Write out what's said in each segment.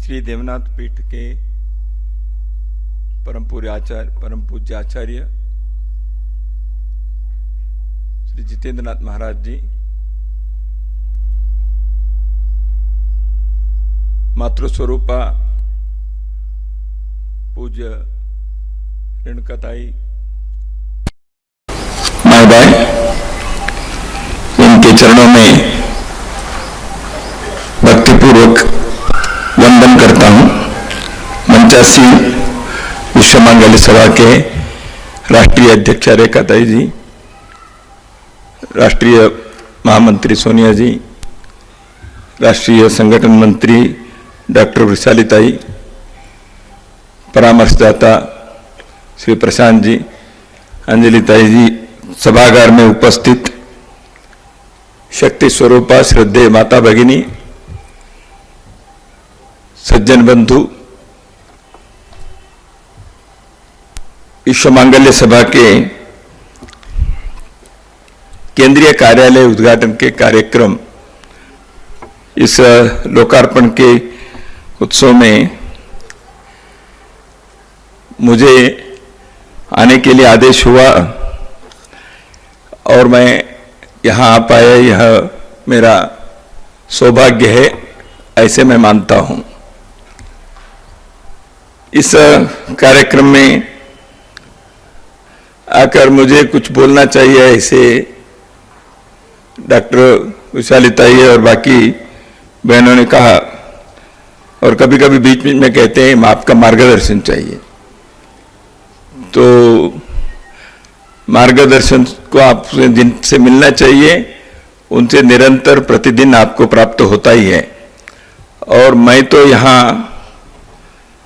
श्री देवनाथ पीठ के परम पूज्य आचार्य श्री जितेंद्रनाथ महाराज जी, मातृस्वरूपा पूज्य रेणुकाताई महोदय, इनके चरणों में भक्तिपूर्वक वंदन करता हूं। मंचासीन विश्व मांगल्य सभा के राष्ट्रीय अध्यक्ष रेखाताई जी, राष्ट्रीय महामंत्री सोनिया जी, राष्ट्रीय संगठन मंत्री डॉक्टर वृषालीताई, परामर्शदाता श्री प्रशांत जी, अंजलिताई जी, सभागार में उपस्थित शक्ति स्वरूपा श्रद्धेय माता भगिनी, सज्जन बंधु, विश्व मांगल्य सभा के केंद्रीय कार्यालय उद्घाटन के कार्यक्रम, इस लोकार्पण के उत्सव में मुझे आने के लिए आदेश हुआ और मैं यहाँ आ पाया, यह मेरा सौभाग्य है, ऐसे मैं मानता हूँ। इस कार्यक्रम में आकर मुझे कुछ बोलना चाहिए, ऐसे डॉक्टर विशालिताई और बाकी बहनों ने कहा, और कभी कभी बीच बीच में कहते हैं आपका मार्गदर्शन चाहिए। तो मार्गदर्शन को आपसे जिनसे मिलना चाहिए उनसे निरंतर प्रतिदिन आपको प्राप्त होता ही है। और मैं तो यहाँ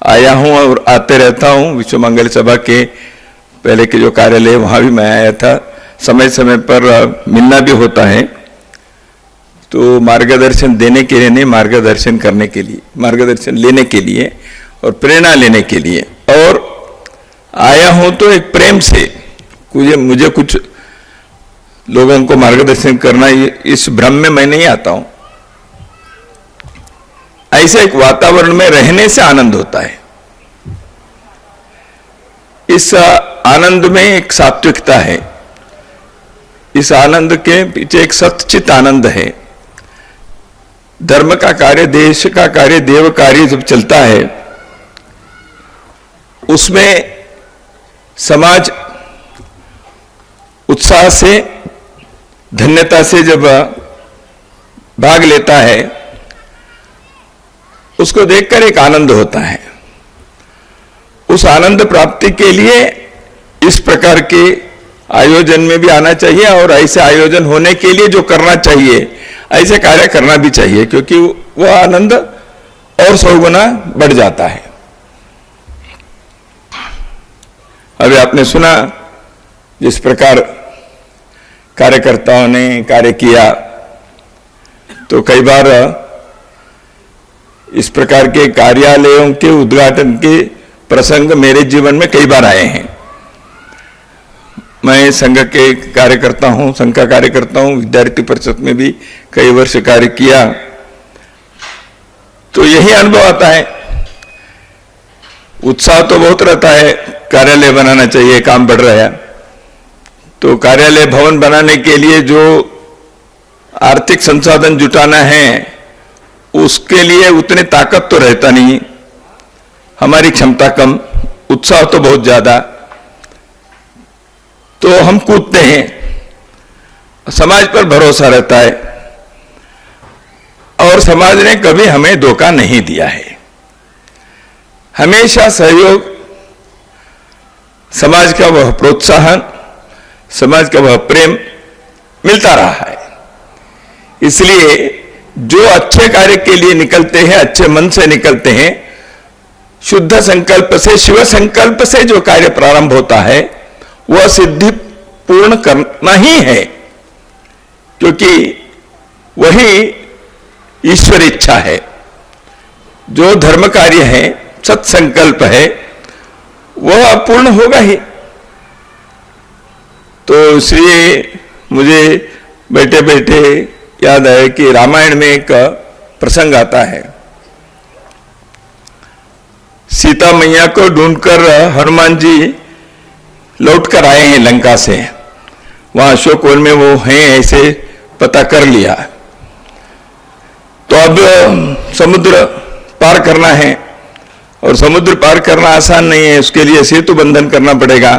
आया हूँ और आते रहता हूँ। विश्व मंगल सभा के पहले के जो कार्यालय वहाँ भी मैं आया था, समय समय पर मिलना भी होता है। तो मार्गदर्शन देने के लिए नहीं, मार्गदर्शन करने के लिए, मार्गदर्शन लेने के लिए और प्रेरणा लेने के लिए। और आया हूँ तो एक प्रेम से, मुझे कुछ लोगों को मार्गदर्शन करना, इस भ्रम में मैं नहीं आता हूँ। ऐसे एक वातावरण में रहने से आनंद होता है। इस आनंद में एक सात्विकता है, इस आनंद के पीछे एक सच्चित आनंद है। धर्म का कार्य, देश का कार्य, देव कार्य जब चलता है, उसमें समाज उत्साह से, धन्यता से जब भाग लेता है, उसको देखकर एक आनंद होता है। उस आनंद प्राप्ति के लिए इस प्रकार के आयोजन में भी आना चाहिए, और ऐसे आयोजन होने के लिए जो करना चाहिए ऐसे कार्य करना भी चाहिए, क्योंकि वह आनंद और 100 गुना बढ़ जाता है। अभी आपने सुना जिस प्रकार कार्यकर्ताओं ने कार्य किया, तो कई बार इस प्रकार के कार्यालयों के उद्घाटन के प्रसंग मेरे जीवन में कई बार आए हैं। मैं संघ के कार्यकर्ता हूं, संघ का कार्यकर्ता हूं, विद्यार्थी परिषद में भी कई वर्ष कार्य किया। तो यही अनुभव आता है। उत्साह तो बहुत रहता है, कार्यालय बनाना चाहिए, काम बढ़ रहा है। तो कार्यालय भवन बनाने के लिए जो आर्थिक संसाधन जुटाना है, उसके लिए उतनी ताकत तो रहता नहीं, हमारी क्षमता कम, उत्साह तो बहुत ज्यादा। तो हम कूदते हैं, समाज पर भरोसा रहता है, और समाज ने कभी हमें धोखा नहीं दिया है। हमेशा सहयोग, समाज का वह प्रोत्साहन, समाज का वह प्रेम मिलता रहा है। इसलिए जो अच्छे कार्य के लिए निकलते हैं, अच्छे मन से निकलते हैं, शुद्ध संकल्प से, शिव संकल्प से जो कार्य प्रारंभ होता है, वह सिद्धि पूर्ण करना ही है, क्योंकि वही ईश्वर इच्छा है। जो धर्म कार्य है, सत्संकल्प है, वह पूर्ण होगा ही। तो इसलिए मुझे बैठे बैठे याद आया कि रामायण में एक प्रसंग आता है। सीता मैया को ढूंढकर हनुमान जी लौट कर आए हैं लंका से। वहां अशोक वन में वो हैं ऐसे पता कर लिया। तो अब समुद्र पार करना है, और समुद्र पार करना आसान नहीं है, उसके लिए सेतु बंधन करना पड़ेगा।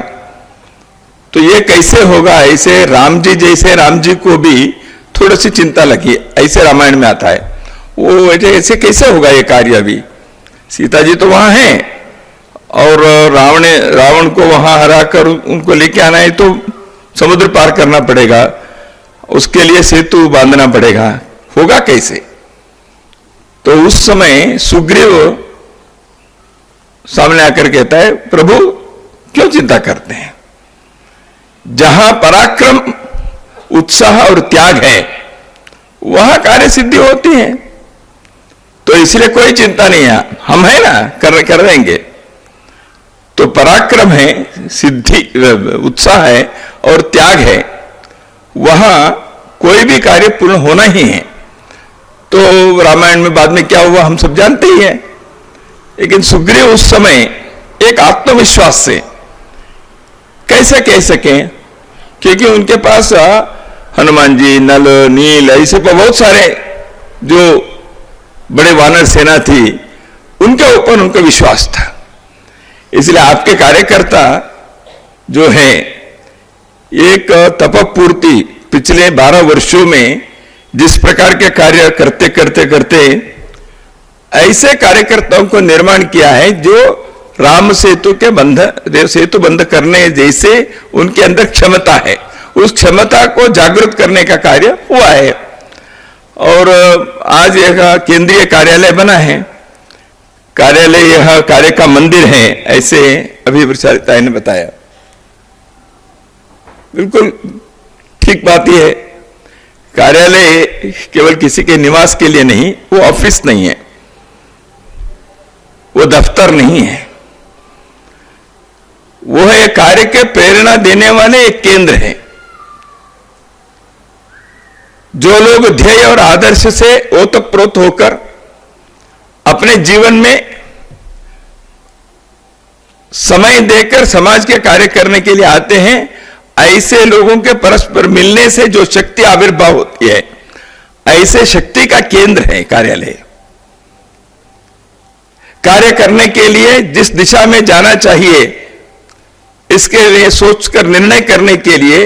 तो ये कैसे होगा? ऐसे राम जी जैसे राम जी को भी थोड़ी सी चिंता लगी, ऐसे रामायण में आता है। वो ऐसे कैसे होगा ये कार्य? अभी सीता जी तो वहां हैं और रावण को वहां हराकर उनको लेके आना है, तो समुद्र पार करना पड़ेगा, उसके लिए सेतु बांधना पड़ेगा, होगा कैसे? तो उस समय सुग्रीव सामने आकर कहता है, प्रभु क्यों चिंता करते हैं? जहां पराक्रम, उत्साह और त्याग है वहां कार्य सिद्धि होती है, तो इसलिए कोई चिंता नहीं है, हम है ना, कर देंगे। तो पराक्रम है, सिद्धि, उत्साह है और त्याग है, वहां कोई भी कार्य पूर्ण होना ही है। तो रामायण में बाद में क्या हुआ हम सब जानते ही हैं। लेकिन सुग्रीव उस समय एक आत्मविश्वास से कैसे कह सके, क्योंकि उनके पास हनुमान जी, नल, नील, ऐसे बहुत सारे जो बड़े वानर सेना थी, उनके ऊपर उनका विश्वास था। इसलिए आपके कार्यकर्ता जो है, एक तपपूर्ति पिछले 12 वर्षों में जिस प्रकार के कार्य करते करते करते ऐसे कार्यकर्ताओं को निर्माण किया है जो राम सेतु के सेतु बंद करने जैसे उनके अंदर क्षमता है, उस क्षमता को जागृत करने का कार्य हुआ है। और आज यह केंद्रीय कार्यालय बना है, कार्यालय यह कार्य का मंदिर है, ऐसे अभी प्रचारिता ने बताया। बिल्कुल ठीक बात यह है, कार्यालय केवल किसी के निवास के लिए नहीं, वो ऑफिस नहीं है, वो दफ्तर नहीं है, वो है कार्य के प्रेरणा देने वाले एक केंद्र है। जो लोग ध्येय और आदर्श से ओतप्रोत होकर अपने जीवन में समय देकर समाज के कार्य करने के लिए आते हैं, ऐसे लोगों के परस्पर मिलने से जो शक्ति आविर्भाव होती है, ऐसे शक्ति का केंद्र है कार्यालय। कार्य करने के लिए जिस दिशा में जाना चाहिए, इसके लिए सोचकर निर्णय करने के लिए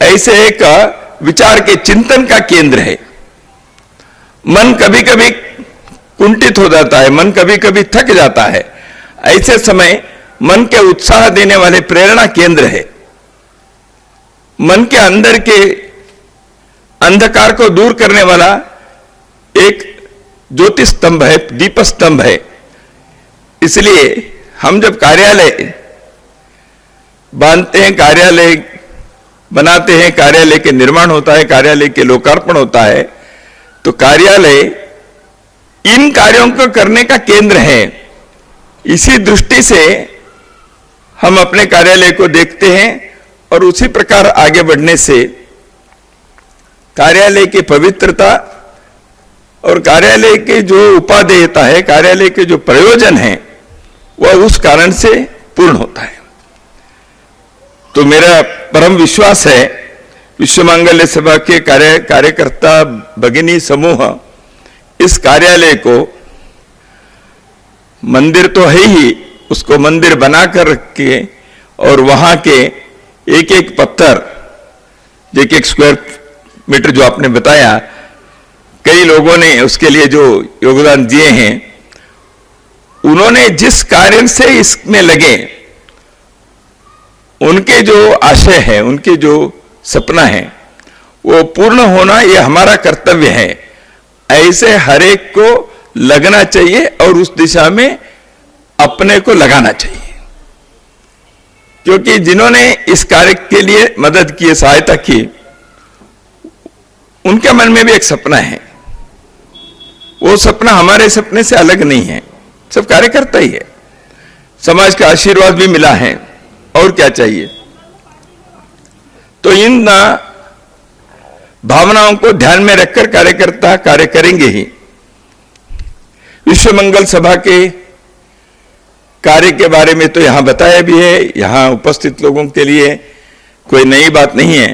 ऐसे एक विचार के चिंतन का केंद्र है। मन कभी कभी कुंठित हो जाता है, मन कभी कभी थक जाता है, ऐसे समय मन के उत्साह देने वाले प्रेरणा केंद्र है। मन के अंदर के अंधकार को दूर करने वाला एक ज्योति स्तंभ है, दीप स्तंभ है। इसलिए हम जब कार्यालय बांधते हैं, कार्यालय बनाते हैं, कार्यालय के निर्माण होता है, कार्यालय के लोकार्पण होता है, तो कार्यालय इन कार्यों को करने का केंद्र है। इसी दृष्टि से हम अपने कार्यालय को देखते हैं और उसी प्रकार आगे बढ़ने से कार्यालय की पवित्रता और कार्यालय के जो उपादेयता है, कार्यालय के जो प्रयोजन है, वह उस कारण से पूर्ण होता है। तो मेरा परम विश्वास है विश्व मांगल्य सभा के कार्यकर्ता भगिनी समूह इस कार्यालय को, मंदिर तो है ही, उसको मंदिर बनाकर रख के और वहां के एक एक पत्थर, एक एक स्क्वायर मीटर जो आपने बताया, कई लोगों ने उसके लिए जो योगदान दिए हैं, उन्होंने जिस कार्य से इसमें लगे, उनके जो आशय है, उनके जो सपना है, वो पूर्ण होना ये हमारा कर्तव्य है। ऐसे हर एक को लगना चाहिए और उस दिशा में अपने को लगाना चाहिए, क्योंकि जिन्होंने इस कार्य के लिए मदद की, सहायता की, उनके मन में भी एक सपना है। वो सपना हमारे सपने से अलग नहीं है, सब कार्यकर्ता ही है। समाज का आशीर्वाद भी मिला है, और क्या चाहिए। तो इन भावनाओं को ध्यान में रखकर कार्यकर्ता कार्य करेंगे ही। विश्व मंगल सभा के कार्य के बारे में तो यहां बताया भी है, यहां उपस्थित लोगों के लिए कोई नई बात नहीं है।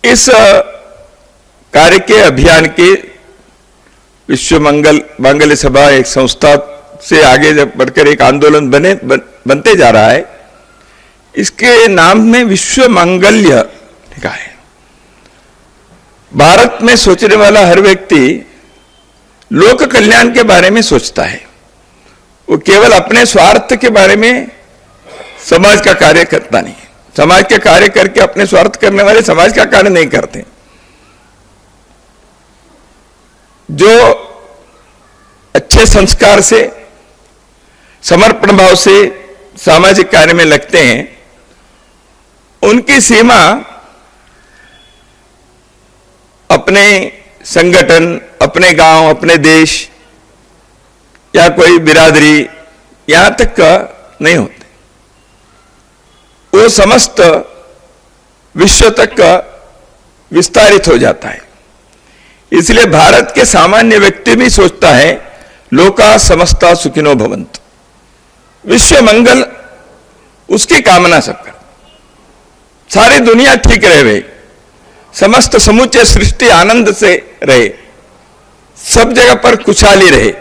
इस कार्य के अभियान के विश्व मांगल्य सभा एक संस्था से आगे जब बढ़कर एक आंदोलन बनते जा रहा है। इसके नाम में विश्व मांगल्य लिखा है। भारत में सोचने वाला हर व्यक्ति लोक कल्याण के बारे में सोचता है। वो केवल अपने स्वार्थ के बारे में समाज का कार्य करता नहीं है। समाज के कार्य करके अपने स्वार्थ करने वाले समाज का कार्य नहीं करते। जो अच्छे संस्कार से, समर्पण भाव से सामाजिक कार्य में लगते हैं, उनकी सीमा अपने संगठन, अपने गांव, अपने देश या कोई बिरादरी यहां तक का नहीं होते। वो समस्त विश्व तक का विस्तारित हो जाता है। इसलिए भारत के सामान्य व्यक्ति भी सोचता है लोका समस्ता सुखिनो भवन्तु, विश्व मंगल उसकी कामना सब कर, सारी दुनिया ठीक रहे, समस्त समूचे सृष्टि आनंद से रहे, सब जगह पर खुशहाली रहे,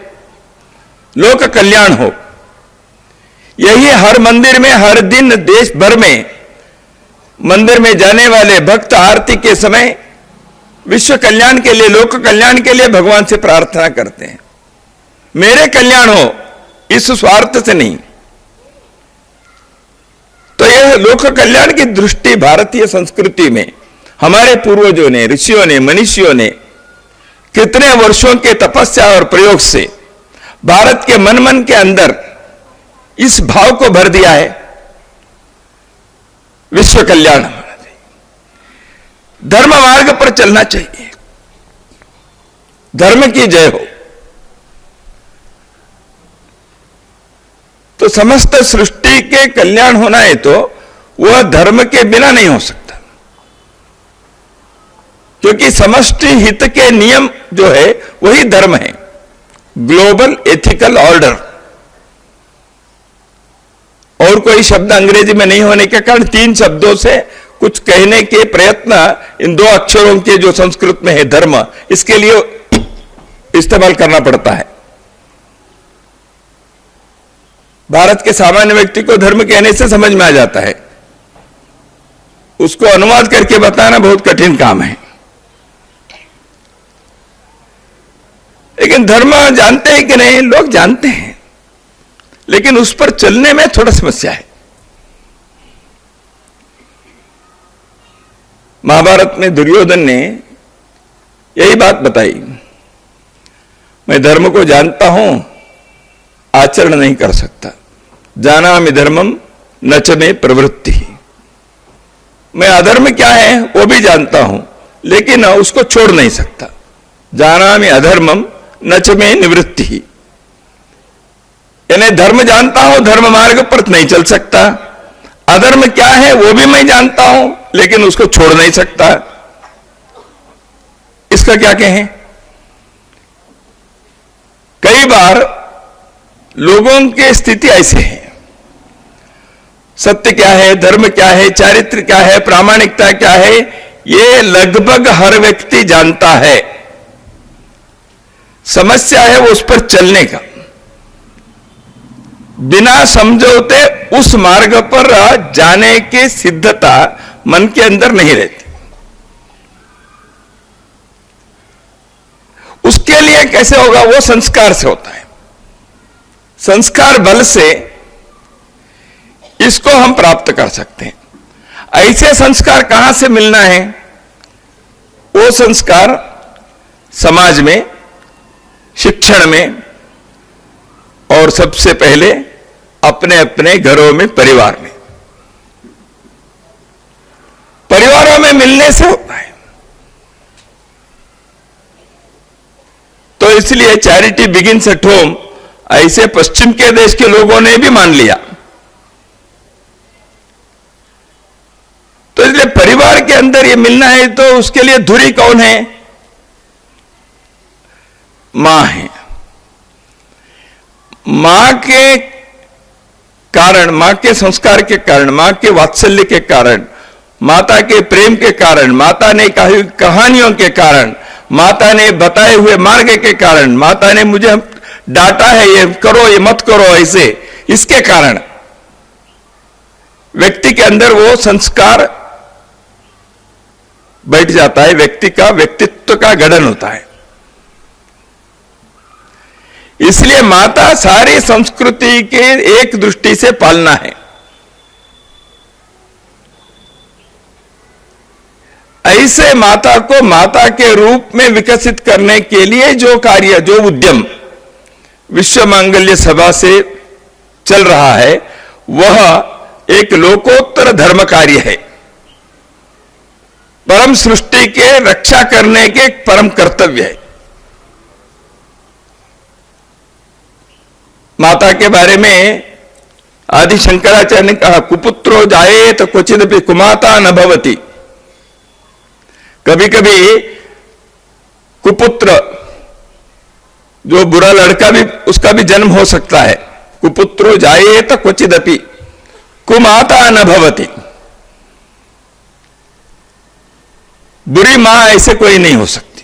लोक कल्याण हो। यही हर मंदिर में हर दिन देश भर में मंदिर में जाने वाले भक्त आरती के समय विश्व कल्याण के लिए, लोक कल्याण के लिए भगवान से प्रार्थना करते हैं, मेरे कल्याण हो, इस स्वार्थ से नहीं। तो यह लोक कल्याण की दृष्टि भारतीय संस्कृति में हमारे पूर्वजों ने, ऋषियों ने, मनीषियों ने कितने वर्षों के तपस्या और प्रयोग से भारत के मन के अंदर इस भाव को भर दिया है, विश्व कल्याण होना चाहिए, धर्म मार्ग पर चलना चाहिए, धर्म की जय हो। तो समस्त सृष्टि के कल्याण होना है तो वह धर्म के बिना नहीं हो सकता, क्योंकि समष्टि हित के नियम जो है वही धर्म है, ग्लोबल एथिकल ऑर्डर। और कोई शब्द अंग्रेजी में नहीं होने के कारण तीन शब्दों से कुछ कहने के प्रयत्न इन दो अक्षरों के जो संस्कृत में है धर्म, इसके लिए इस्तेमाल करना पड़ता है। भारत के सामान्य व्यक्ति को धर्म कहने से समझ में आ जाता है, उसको अनुवाद करके बताना बहुत कठिन काम है। लेकिन धर्म जानते हैं कि नहीं? लोग जानते हैं, लेकिन उस पर चलने में थोड़ा समस्या है। महाभारत में दुर्योधन ने यही बात बताई, मैं धर्म को जानता हूं, आचरण नहीं कर सकता। जानामि धर्मम न च मे प्रवृत्ति। मैं अधर्म क्या है वो भी जानता हूं, लेकिन उसको छोड़ नहीं सकता। जानामि अधर्मम न च मे निवृत्ति। यानी धर्म जानता हूं, धर्म मार्ग पर नहीं चल सकता। अधर्म क्या है वो भी मैं जानता हूं, लेकिन उसको छोड़ नहीं सकता। इसका क्या कहें? कई बार लोगों की स्थिति ऐसे है, सत्य क्या है, धर्म क्या है, चारित्र क्या है, प्रामाणिकता क्या है, ये लगभग हर व्यक्ति जानता है। समस्या है वो उस पर चलने का। बिना समझौते उस मार्ग पर जाने की सिद्धता मन के अंदर नहीं रहती। उसके लिए कैसे होगा? वो संस्कार से होता है। संस्कार बल से इसको हम प्राप्त कर सकते हैं। ऐसे संस्कार कहां से मिलना है? वो संस्कार समाज में, शिक्षण में, और सबसे पहले अपने अपने घरों में, परिवार में। परिवारों में मिलने से होता है। तो इसलिए चैरिटी बिगिंस एट होम ऐसे पश्चिम के देश के लोगों ने भी मान लिया। तो इसलिए परिवार के अंदर ये मिलना है तो उसके लिए धुरी कौन है? मां है। मां के कारण, मां के संस्कार के कारण, मां के वात्सल्य के कारण, माता के प्रेम के कारण, माता ने कही कहानियों के कारण, माता ने बताए हुए मार्ग के कारण, माता ने मुझे डांटा है ये करो ये मत करो ऐसे, इसके कारण व्यक्ति के अंदर वो संस्कार बैठ जाता है, व्यक्ति का व्यक्तित्व का गठन होता है। इसलिए माता सारी संस्कृति के एक दृष्टि से पालना है। ऐसे माता को माता के रूप में विकसित करने के लिए जो कार्य, जो उद्यम विश्व मांगल्य सभा से चल रहा है, वह एक लोकोत्तर धर्म कार्य है। परम सृष्टि के रक्षा करने के परम कर्तव्य है। माता के बारे में आदि शंकराचार्य ने कहा, कुपुत्रो जायेत क्वचिदपि कुमाता न भवति। कभी कभी कुपुत्र, जो बुरा लड़का भी, उसका भी जन्म हो सकता है। कुपुत्रो जायेत क्वचिदपि कुमाता न भवति। बुरी मां ऐसे कोई नहीं हो सकती।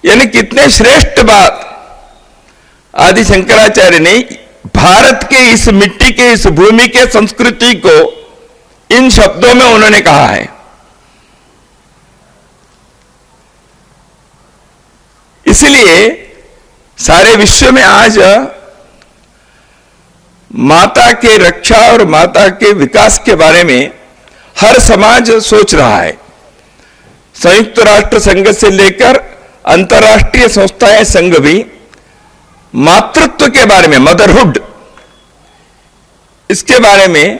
यानी कितने श्रेष्ठ बात आदि शंकराचार्य ने भारत के इस मिट्टी के, इस भूमि के संस्कृति को इन शब्दों में उन्होंने कहा है। इसलिए सारे विश्व में आज माता के रक्षा और माता के विकास के बारे में हर समाज सोच रहा है। संयुक्त राष्ट्र संघ से लेकर अंतर्राष्ट्रीय संस्थाएं, संघ भी मातृत्व के बारे में, मदरहुड, इसके बारे में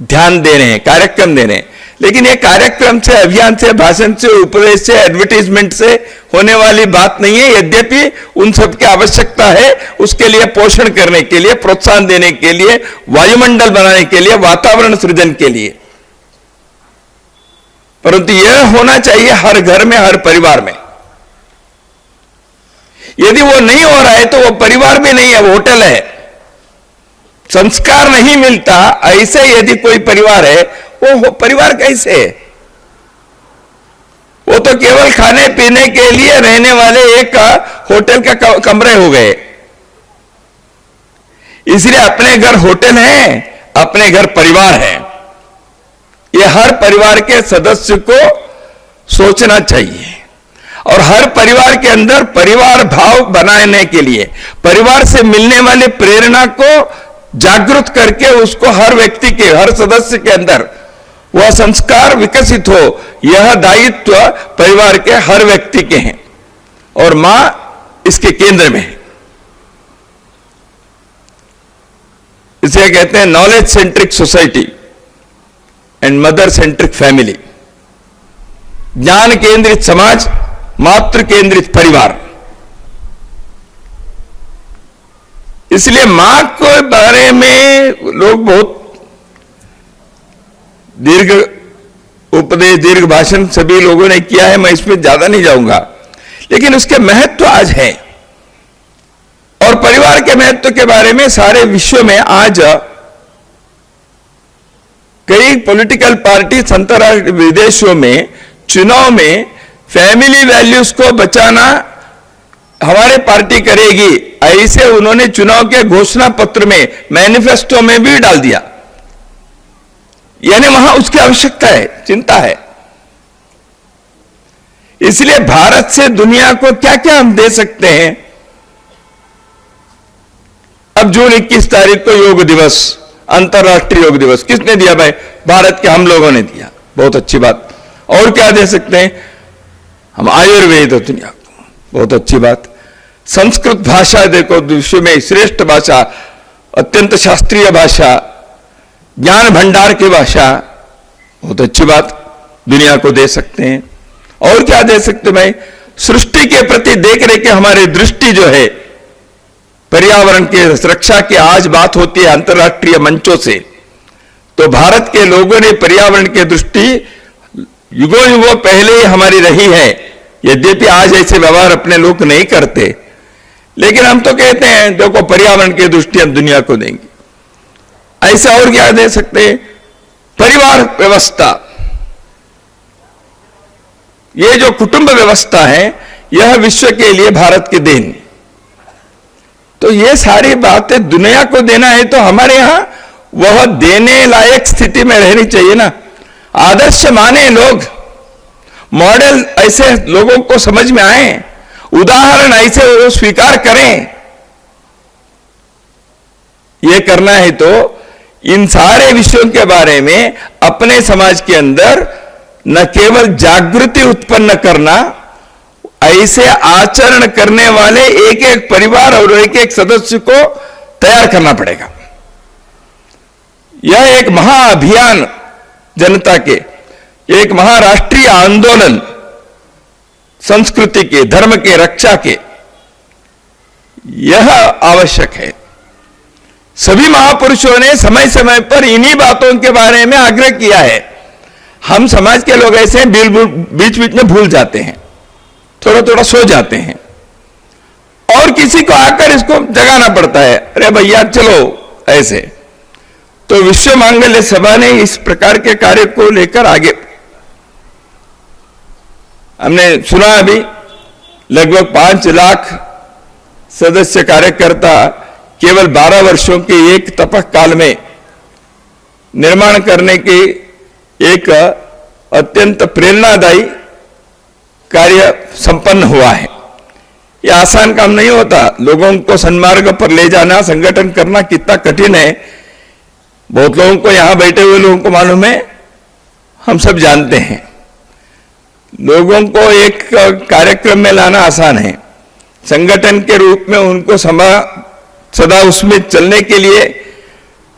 ध्यान दे रहे हैं, कार्यक्रम दे रहे हैं। लेकिन ये कार्यक्रम से, अभियान से, भाषण से, उपदेश से, एडवर्टीजमेंट से होने वाली बात नहीं है। यद्यपि उन सब की आवश्यकता है, उसके लिए पोषण करने के लिए, प्रोत्साहन देने के लिए, वायुमंडल बनाने के लिए, वातावरण सृजन के लिए, परंतु यह होना चाहिए हर घर में, हर परिवार में। यदि वो नहीं हो रहा है तो वो परिवार भी नहीं है, वो होटल है। संस्कार नहीं मिलता, ऐसे यदि कोई परिवार है, वो परिवार कैसे है? वो तो केवल खाने पीने के लिए रहने वाले एक होटल का कमरे हो गए। इसलिए अपने घर होटल है, अपने घर परिवार है। ये हर परिवार के सदस्य को सोचना चाहिए। और हर परिवार के अंदर परिवार भाव बनाने के लिए, परिवार से मिलने वाली प्रेरणा को जागृत करके उसको हर व्यक्ति के, हर सदस्य के अंदर वह संस्कार विकसित हो, यह दायित्व परिवार के हर व्यक्ति के हैं और मां इसके केंद्र में है। इसे कहते हैं knowledge centric society and mother centric family. ज्ञान केंद्रित समाज, मातृ केंद्रित परिवार। इसलिए मां के बारे में लोग बहुत दीर्घ उपदेश, दीर्घ भाषण सभी लोगों ने किया है, मैं इसमें ज्यादा नहीं जाऊंगा। लेकिन उसके महत्व आज है, और परिवार के महत्व के बारे में सारे विश्व में आज कई पॉलिटिकल पार्टी अंतर्राष्ट्रीय विदेशों में चुनाव में फैमिली वैल्यूज को बचाना हमारे पार्टी करेगी, ऐसे उन्होंने चुनाव के घोषणा पत्र में, मैनिफेस्टो में भी डाल दिया। यानी वहां उसकी आवश्यकता है, चिंता है। इसलिए भारत से दुनिया को क्या क्या हम दे सकते हैं। अब जून 21 तारीख को योग दिवस, अंतर्राष्ट्रीय योग दिवस किसने दिया भाई? भारत के हम लोगों ने दिया, बहुत अच्छी बात। और क्या दे सकते हैं हम? आयुर्वेद दुनिया को, बहुत अच्छी बात। संस्कृत भाषा देखो, विश्व में श्रेष्ठ भाषा, अत्यंत शास्त्रीय भाषा, ज्ञान भंडार की भाषा, बहुत अच्छी बात, दुनिया को दे सकते हैं। और क्या दे सकते हैं भाई? सृष्टि के प्रति देख रेख के हमारी दृष्टि जो है, पर्यावरण के रक्षा की आज बात होती है अंतर्राष्ट्रीय मंचों से, तो भारत के लोगों ने पर्यावरण की दृष्टि युगों युगों पहले ही हमारी रही है। यद्यपि आज ऐसे व्यवहार अपने लोग नहीं करते, लेकिन हम तो कहते हैं देखो पर्यावरण की दृष्टि हम दुनिया को देंगे, ऐसा और क्या दे सकते हैं? परिवार व्यवस्था, ये जो कुटुंब व्यवस्था है यह विश्व के लिए भारत की देन। तो ये सारी बातें दुनिया को देना है तो हमारे यहां वह देने लायक स्थिति में रहनी चाहिए ना। आदर्श माने लोग, मॉडल ऐसे लोगों को समझ में आए, उदाहरण ऐसे वो स्वीकार करें। ये करना है तो इन सारे विषयों के बारे में अपने समाज के अंदर न केवल जागृति उत्पन्न करना, ऐसे आचरण करने वाले एक एक परिवार और एक एक सदस्य को तैयार करना पड़ेगा। यह एक महाअभियान जनता के, एक महाराष्ट्रीय आंदोलन संस्कृति के, धर्म के रक्षा के, यह आवश्यक है। सभी महापुरुषों ने समय समय पर इन्हीं बातों के बारे में आग्रह किया है। हम समाज के लोग ऐसे बीच बीच में भूल जाते हैं, थोड़ा थोड़ा सो जाते हैं और किसी को आकर इसको जगाना पड़ता है, अरे भैया चलो ऐसे। तो विश्व मांगल्य सभा ने इस प्रकार के कार्य को लेकर आगे, हमने सुना अभी लगभग 5 लाख सदस्य कार्यकर्ता केवल 12 वर्षों के एक तपक काल में निर्माण करने के एक अत्यंत प्रेरणादायी कार्य संपन्न हुआ है। यह आसान काम नहीं होता। लोगों को सन्मार्ग पर ले जाना, संगठन करना कितना कठिन है, बहुत लोगों को, यहां बैठे हुए लोगों को मालूम है, हम सब जानते हैं। लोगों को एक कार्यक्रम में लाना आसान है, संगठन के रूप में उनको सदा उसमें चलने के लिए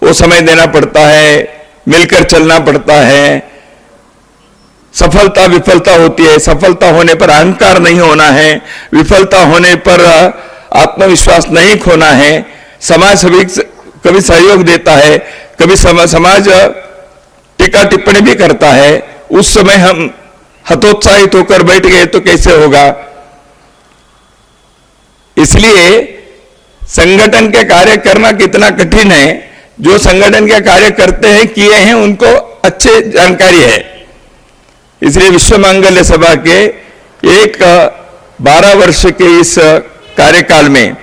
वो समय देना पड़ता है, मिलकर चलना पड़ता है। सफलता विफलता होती है, सफलता होने पर अहंकार नहीं होना है, विफलता होने पर आत्मविश्वास नहीं खोना है। समाज कभी सहयोग देता है, कभी समाज टीका टिप्पणी भी करता है। उस समय हम हतोत्साहित होकर बैठ गए तो कैसे होगा? इसलिए संगठन के कार्य करना कितना कठिन है, जो संगठन के कार्य करते हैं, किए हैं, उनको अच्छे जानकारी है। इसलिए विश्व मांगल्य सभा के एक 12 वर्ष के इस कार्यकाल में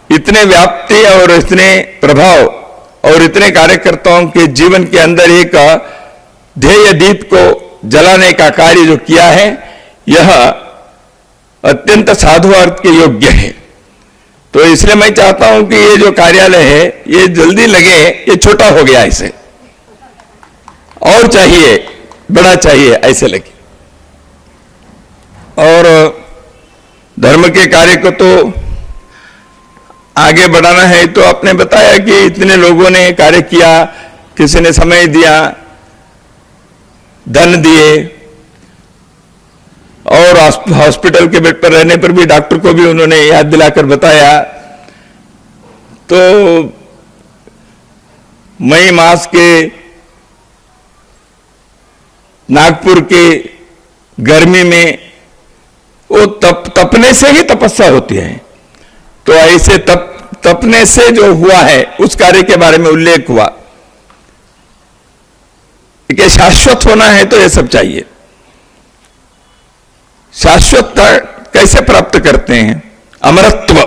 इतने व्याप्ति और इतने प्रभाव और इतने कार्यकर्ताओं के जीवन के अंदर एक ध्येय दीप को जलाने का कार्य जो किया है, यह अत्यंत साधुवार्थ के योग्य है। तो इसलिए मैं चाहता हूं कि ये जो कार्यालय है ये जल्दी लगे, ये छोटा हो गया, इसे और चाहिए, बड़ा चाहिए, ऐसे लगे। और धर्म के कार्य को तो आगे बढ़ाना है। तो आपने बताया कि इतने लोगों ने कार्य किया, किसी ने समय दिया, धन दिए, और हॉस्पिटल के बेड पर रहने पर भी डॉक्टर को भी उन्होंने याद दिलाकर बताया। तो मई मास के नागपुर के गर्मी में वो तपने से ही तपस्या होती है। तो ऐसे तपने से जो हुआ है उस कार्य के बारे में उल्लेख हुआ कि शाश्वत होना है तो ये सब चाहिए। शाश्वतता कैसे प्राप्त करते हैं? अमरत्व।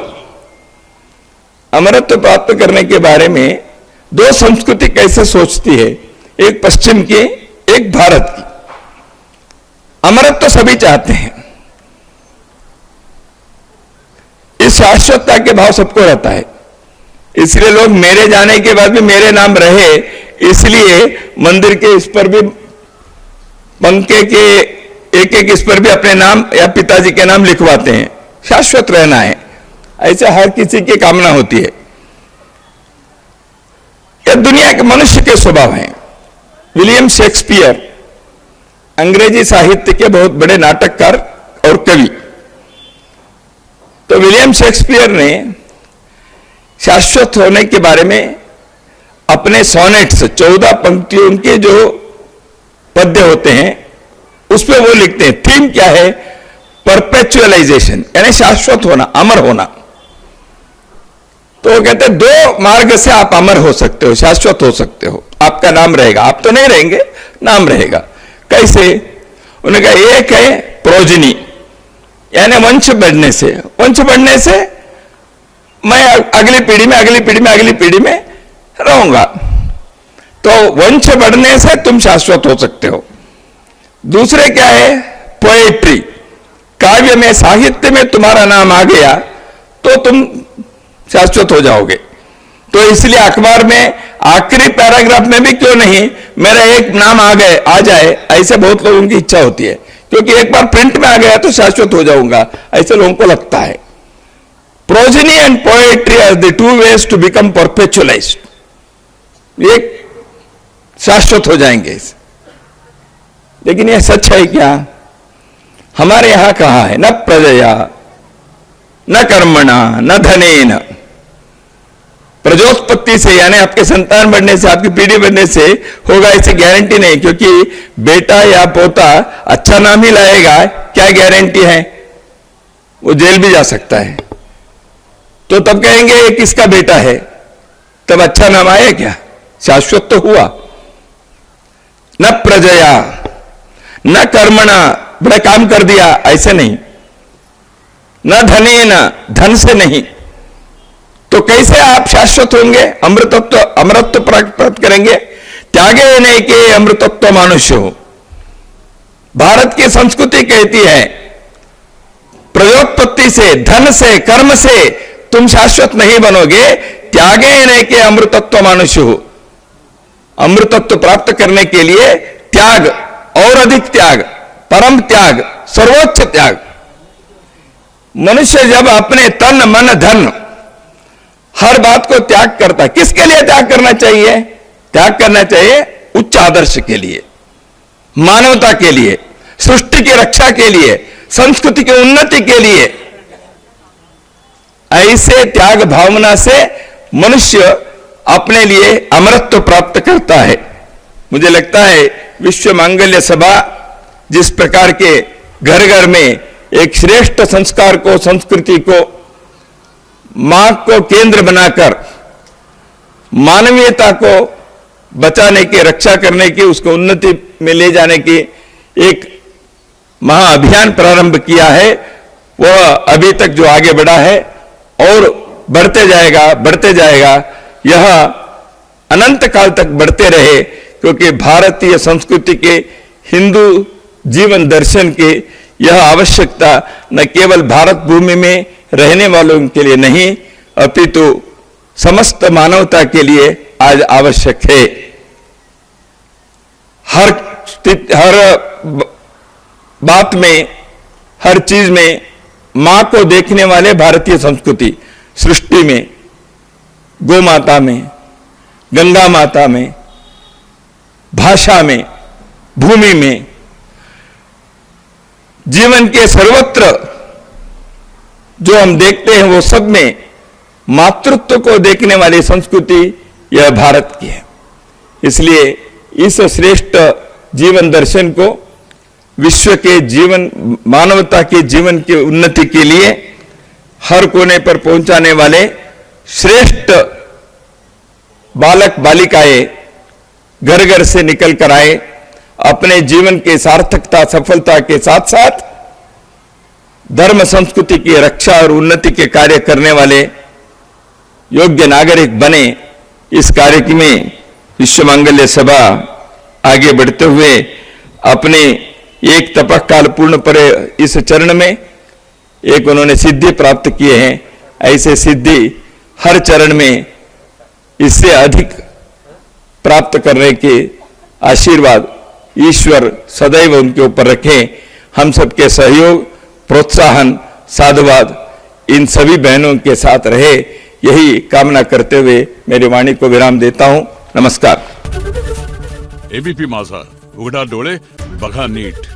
अमरत्व प्राप्त करने के बारे में दो संस्कृति कैसे सोचती है, एक पश्चिम की, एक भारत की। अमरत्व सभी चाहते हैं, इस शाश्वतता के भाव सबको रहता है। इसलिए लोग मेरे जाने के बाद भी मेरे नाम रहे, इसलिए मंदिर के इस पर भी, पंखे के एक एक इस पर भी अपने नाम या पिताजी के नाम लिखवाते हैं। शाश्वत रहना है, ऐसे हर किसी की कामना होती है। यह दुनिया के मनुष्य के स्वभाव हैं। विलियम शेक्सपियर अंग्रेजी साहित्य के बहुत बड़े नाटककार और कवि। तो विलियम शेक्सपियर ने शाश्वत होने के बारे में अपने सोनेट्स, 14 पंक्तियों के जो पद्य होते हैं उसमें वो लिखते हैं। थीम क्या है? परपेचुअलाइजेशन, यानी शाश्वत होना, अमर होना। तो वो कहते हैं 2 मार्ग से आप अमर हो सकते हो, शाश्वत हो सकते हो, आपका नाम रहेगा, आप तो नहीं रहेंगे, नाम रहेगा। कैसे? उन्होंने कहा एक है प्रोजनी, यानी वंश बढ़ने से, वंश बढ़ने से मैं अगली पीढ़ी में अगली पीढ़ी में अगली पीढ़ी में रहूंगा, तो वंश बढ़ने से तुम शाश्वत हो सकते हो। दूसरे क्या है? पोएट्री, काव्य में साहित्य में तुम्हारा नाम आ गया तो तुम शाश्वत हो जाओगे। तो इसलिए अखबार में आखिरी पैराग्राफ में भी क्यों नहीं मेरा एक नाम आ जाए, ऐसे बहुत लोगों की इच्छा होती है, क्योंकि एक बार प्रिंट में आ गया तो शाश्वत हो जाऊंगा, ऐसे लोगों को लगता है। Progeny and poetry are the 2 ways to become perpetualised, ये शाश्वत हो जाएंगे। लेकिन यह सच है क्या? हमारे यहां कहा है, न प्रजया न कर्मणा न धनेन, प्रजोत्पत्ति से यानी आपके संतान बढ़ने से, आपकी पीढ़ी बढ़ने से होगा ऐसी गारंटी नहीं, क्योंकि बेटा या पोता अच्छा नाम ही लाएगा, क्या गारंटी है? वो जेल भी जा सकता है। तो तब कहेंगे ये किसका बेटा है, तब अच्छा नाम आया क्या? शाश्वत तो हुआ। न प्रजया न कर्मणा, बड़ा काम कर दिया, ऐसे नहीं। न धनेन, धन से नहीं। तो कैसे आप शाश्वत होंगे, अमृतत्व प्राप्त करेंगे? त्यागे नहीं के अमृतत्व मनुष्य हो। भारत की संस्कृति कहती है प्रयोत्पत्ति से, धन से, कर्म से तुम शाश्वत नहीं बनोगे, त्यागे नहीं के अमृतत्व मनुष्य हो। अमृतत्व प्राप्त करने के लिए त्याग, और अधिक त्याग, परम त्याग, सर्वोच्च त्याग। मनुष्य जब अपने तन मन धन हर बात को त्याग करता है, किसके लिए त्याग करना चाहिए? त्याग करना चाहिए उच्च आदर्श के लिए, मानवता के लिए, सृष्टि की रक्षा के लिए, संस्कृति की उन्नति के लिए। ऐसे त्याग भावना से मनुष्य अपने लिए अमरत्व प्राप्त करता है। मुझे लगता है विश्व मांगल्य सभा जिस प्रकार के घर घर में एक श्रेष्ठ संस्कार को, संस्कृति को, मां को केंद्र बनाकर मानवीयता को बचाने की, रक्षा करने की, उसको उन्नति में ले जाने की एक महाअभियान प्रारंभ किया है, वह अभी तक जो आगे बढ़ा है और बढ़ते जाएगा, यह अनंत काल तक बढ़ते रहे, क्योंकि भारतीय संस्कृति के, हिंदू जीवन दर्शन के यह आवश्यकता न केवल भारत भूमि में रहने वालों के लिए नहीं, अपितु समस्त मानवता के लिए आज आवश्यक है। हर बात में, हर चीज में मां को देखने वाले भारतीय संस्कृति, सृष्टि में, गौ माता में, गंगा माता में, भाषा में, भूमि में, जीवन के सर्वत्र जो हम देखते हैं वो सब में मातृत्व को देखने वाली संस्कृति यह भारत की है। इसलिए इस श्रेष्ठ जीवन दर्शन को विश्व के जीवन, मानवता के जीवन की उन्नति के लिए हर कोने पर पहुंचाने वाले श्रेष्ठ बालक बालिकाएं घर घर से निकल कर आए, अपने जीवन के सार्थकता, सफलता के साथ साथ धर्म संस्कृति की रक्षा और उन्नति के कार्य करने वाले योग्य नागरिक बने। इस कार्य में विश्व मांगल्य सभा आगे बढ़ते हुए अपने एक तपकाल पूर्ण पर इस चरण में एक उन्होंने सिद्धि प्राप्त किए हैं। ऐसे सिद्धि हर चरण में इससे अधिक प्राप्त करने के आशीर्वाद ईश्वर सदैव उनके ऊपर रखें। हम सबके सहयोग, प्रोत्साहन, साधुवाद इन सभी बहनों के साथ रहे, यही कामना करते हुए मेरी वाणी को विराम देता हूं। नमस्कार। एबीपी माझा, उघडा डोळे बघा नीट।